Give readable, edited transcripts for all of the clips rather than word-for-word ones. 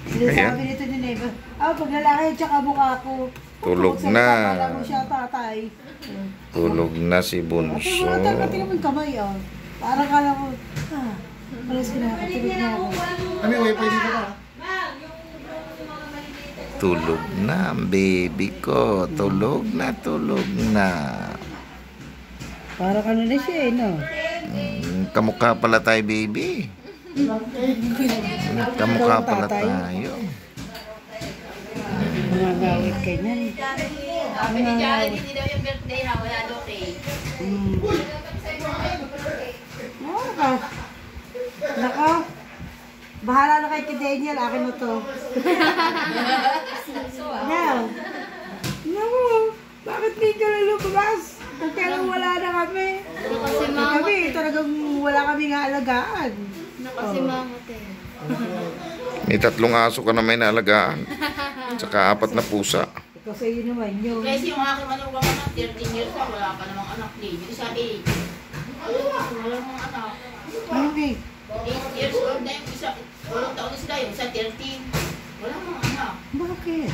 Sinasabi nito ni Neva, pag lalaki tsaka mukha ko. Tulog na. Kala mo siya tatay. Tulog na si Bunso. Tingnan mo yung kamay, Parang kala mo, pares kinakatulog na ako. Kami, wifi dito ka. Tulog na ang baby ko. Tulog na, tulog na. Parang ano na siya no? Kamukha pala tayo, baby. Kamukha pala tayo. Mga gawit kayo niyan. Mga gawit. Hindi daw yung birthday na, wala daw cake. Naka. Bahala na kay Daniel. Akin mo to. Now. Naku. Bakit di ka lalabas? Kaya wala na kami. Kami, talagang wala kami nga alagaan. Nakasimangot eh. May 3 aso ka na may naalagaan. Tsaka 4 na pusa. Kasi yun naman yun. Kasi yung aking manugang anak, 13 years na, wala pa namang anak din. Yung isa 8. Wala namang anak. Ano eh? 8 years old na yung isa. 8 taon na sila, yung isa 13. Wala namang anak. Bakit?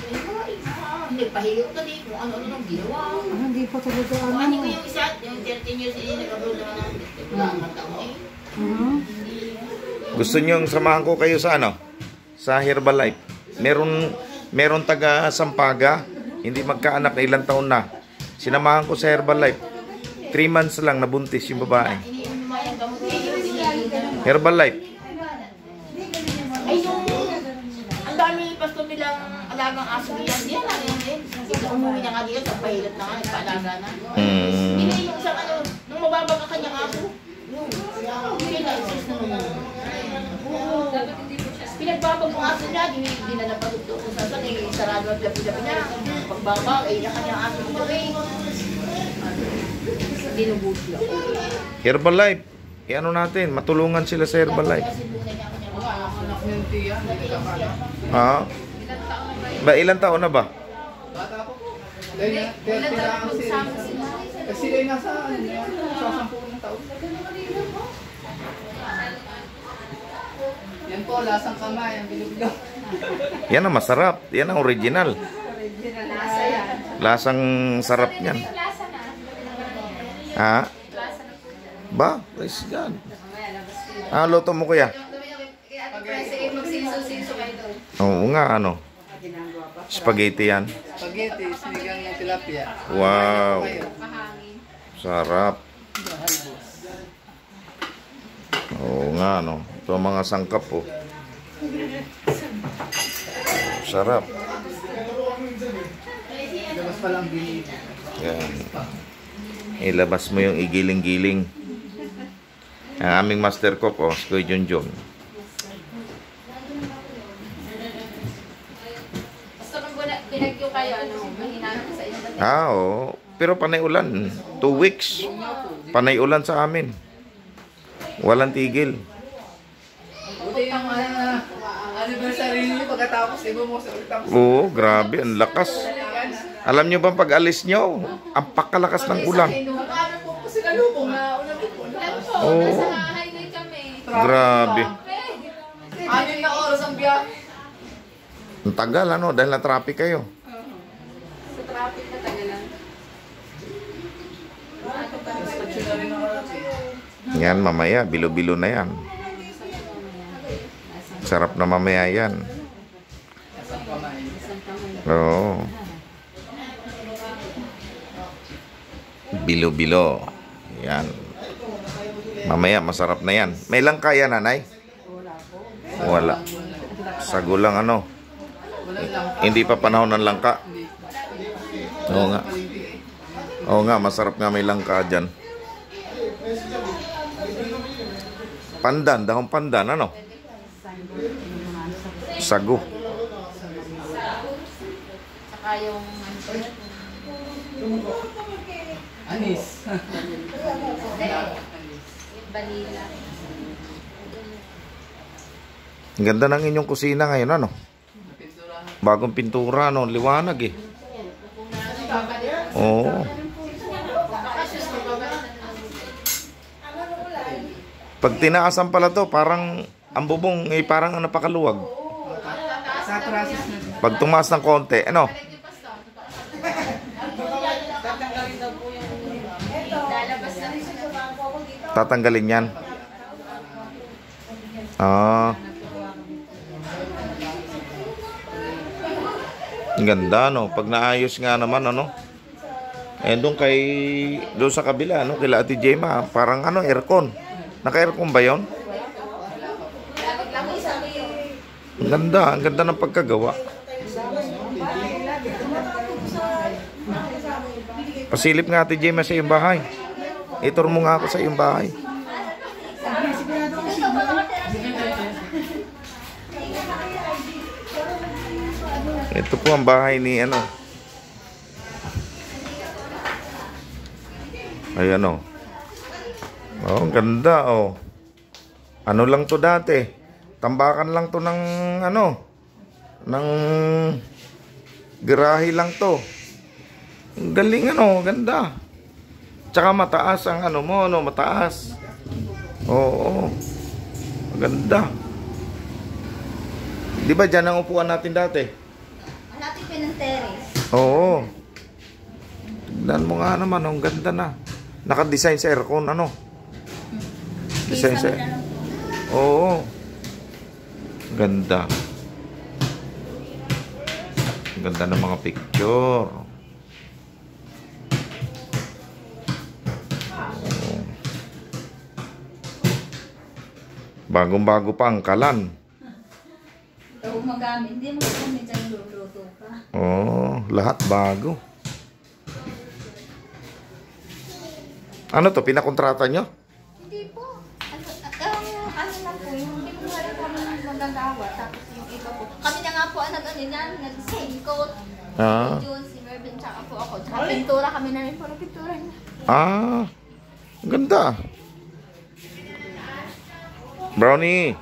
Nagpahiyot na din kung ano-ano nang ginawa. Hindi pa talaga ano. Ano ko yung isa, yung 13 years din, nag-abroad naman ng wala namang taon eh. Gusto nyo samahan ko kayo sa ano? Sa Herbalife. Meron taga Sampaga. Hindi magkaanak na ilang taon na. Sinamahan ko sa Herbalife. 3 months lang nabuntis yung babae. Herbalife. Ay, ang dami pastor nilang alagang aso niyan. Di yan lang din. Umuwi na nga dito, pagpahilat na nga, nagpaalaga na. Hindi yung isang ano, nung mababag ang kanyang aso. Hindi na exist na naman. Pinagbabag ang aso niya, di na napatugtog kung saan saan, sarado at labi-labi niya. Pagbabag, ay na kanyang aso ito eh. Dinubos lang. Herbalife. Ano natin, matulungan sila sa Herbalife. Ha? Ba, ilang taon na ba? Bata po po. Ilan taon magsama sila? Kasi sila yung nasa, sa 10 taon. Yan po, lasang kamay, ang bilog-bilog. Yan ang masarap. Yan ang original. Lasa yan. Lasang sarap niyan. Ha? Ba? Praise God. Luto mo kuya? Oo nga, ano? Spaghetti yan. Spaghetti, sinigang ng tilapia. Wow. Sarap. Oo nga, no? Ito ang mga sangkap, oh. Sarap. Labas pa lang binili. Yan. Ilabas mo yung igiling-giling. Ang aming master cook, oh, si Kuya Junjun. Basta kung pinagyo kayo, mahina na sa inyo ba? Oo. Pero panay ulan. 2 weeks. Panay ulan sa amin. Walang tigil. Buti yung anniversary niyo pagkatapos, ibo mo sa ulit. Oo, grabe. Ang lakas. Alam nyo bang pag alis nyo, ang pakalakas ng ulan. Ano po po sila lubong na ulan po. Oo. Highway kami. Grabe. 6 na oras ang biyahe. Ang tagal, ano? Dahil na-traffic kayo. Sa traffic na tagalan. Yan, mamaya. Bilo-bilo na yan. Sarap na mamaya yan. Oo. Bilo-bilo. Yan. Mamaya, masarap na yan. May langka yan, nanay? Wala. Sago lang, ano? Hindi pa panahon ng langka. Oo nga. Oo nga, masarap nga may langka dyan. Pandan, dahong pandan, ano? Sago. Saka yung Anis. vanilla. Ang ganda ng inyong kusina ngayon, ano? Bagong pintura, no? Liwanag, eh. Oo. Pag tinaasan pala to, parang ang bubong, eh, parang napakaluwag. Sa process na. Pag tumaas ng konti, ano? Tatanggalin yan. Ah. Ang ganda, no? Pag naayos nga naman, ano? Eh, doon sa kabila, no? Kila Ate Gemma, parang ano, aircon. Naka-aircon ba yun? Ang ganda ng pagkagawa. Pasilip nga Ate Gemma sa iyong bahay. Itur mo nga ako sa iyong bahay. Ito po ang bahay ni ano. Ayan o. Oh, ang ganda oh. Ano lang to dati? Tambakan lang to ng ano? Ng garahe lang to. Ang galing ano, ganda. Tsaka mataas ang ano mo, no, mataas. Oo. Ganda. Di ba dyan ang upuan natin dati? Natin pinang-terrace. Oo. Tignan mo nga naman, ang ganda na. Naka-design sa aircon, ano? Design sa... Oo. Ganda. Ganda ng mga picture. Bagong-bago pa ang kalan. Ito magamit. Hindi mo kami dyan luluto pa. Oh, lahat bago. Ano to? Pinakontrata nyo? Hindi po. Ano lang po, yung hindi ko nga kami magagawa. Tapos yung iba po. Kami na nga po ang nag-same coat. Ah. Si Jun, si Mervin, tsaka po ako. Tsaka pintura kami na rin po ng pintura niya. Ah, ang ganda. Brownie.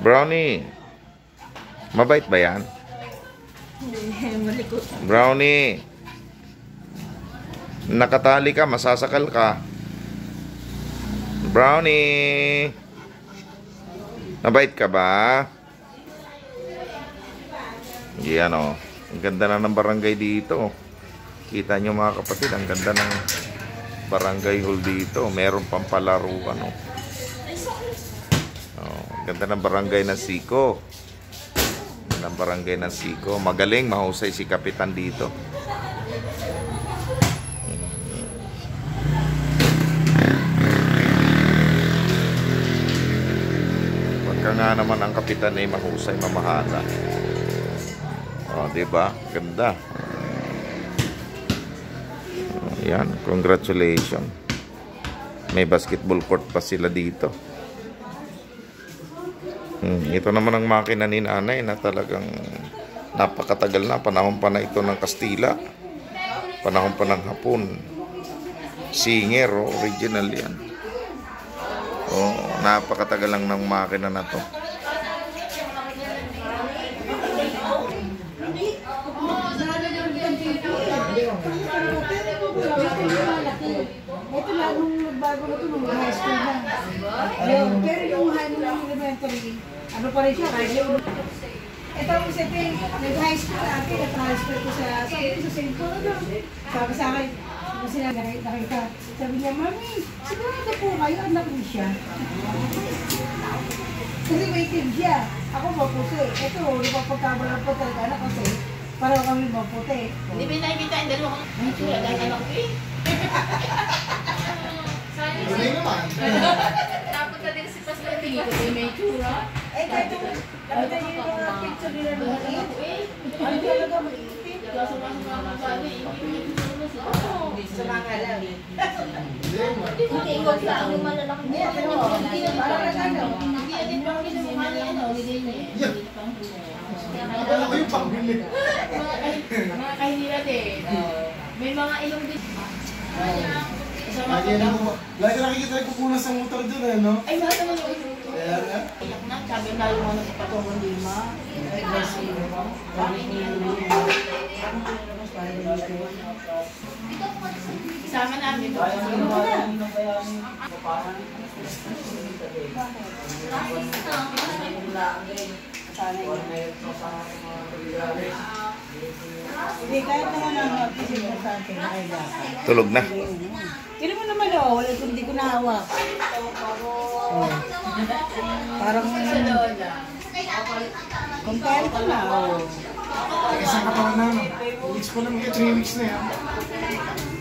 Brownie. Mabait ba yan? Brownie. Nakatali ka, masasakal ka. Brownie. Mabait ka ba? Yan o. Ang ganda na ng barangay dito. Kita nyo mga kapatid, ang ganda ng barangay hall dito. Meron pang palaruan o. Ganda ng barangay ng Siko. Ganda ng barangay ng Siko. Magaling, mahusay si Kapitan dito. Pagka nga naman ang Kapitan ay mahusay, mamahala. O, diba? Ganda. Yan, congratulations. May basketball court pa sila dito. Ito naman ang makina ni nanay na talagang napakatagal na. Panahon pa na ito ng Kastila. Panahon pa ng Hapon. Singer, original yan. Napakatagal lang ng makina na to. Ito lang nung nagbago na ito nung high school na. Pero yung elementary, ano pa rin siya, kahit yung... Ito ang isabi, nag-high school na akin, na-transfer ko sa St. Paul. Sabi sa akin, kung sila nakita, sabi niya, Mami, sigurado po kayo, anak mo siya. Kasi may team siya. Ako maputi. Ito, napapagkabalang po talaga anak kasi parang kami maputi. Hindi ba nakikita yung dalawang may tsura dahil anak ko eh. Tapos na din si Pastor Tingin ko yung may tsura. Eh, kahit yung nakita niyo yung mga picture nila ng maliit. Ano talaga maliit? Kaso masok na ako sa akin, hindi Sa mga lang. Hindi, ikaw lang yung malalaki niya. Hindi na Parang ano? Hindi na din pang kinumukha niya, ano, hindi niya. Akala ko yung pangbili. Mga kahihira din. May mga ilong din. Lagi nakikita ko punas sa motor dun eh, no? Ay, mahal naman yung ilong. Kaya nga. Iyak na, sabi na yung ano sa patungong lima. Isama namin. sana yun. Hindi, kahit naman ang mag-isip na sa akin, nakailakan. Tulog na. Tino mo naman oh, wala hindi ko nahawak. Oh. Parang compare ko na oh. Isang katawan na, no? Weeks pa naman 3 weeks na yan.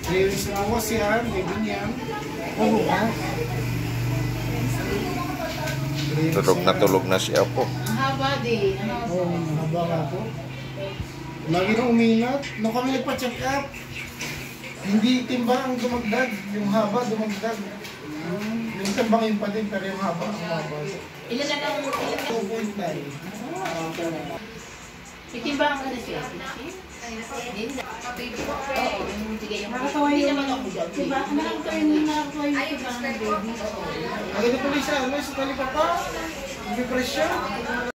3 weeks na ako yan, baby niyan. Oo ba? Tulog na siya po. Ang haba din. Oo, mahaba nga po. Lagi nang uminat. Nung kami nagpa-check up, hindi timba ang dumagdag. Yung haba dumagdag. Yung timbang yun pa din, pero yung haba ang haba. Ilan na lang 2.9. Itimbang ka na siya. Hindi. Oo, sige yung Nakatawa hindi yung naman ako dyan. diba? Nakatawa yung diba ng baby. Ang ganito po siya, ano, sa talipapa, may presyo.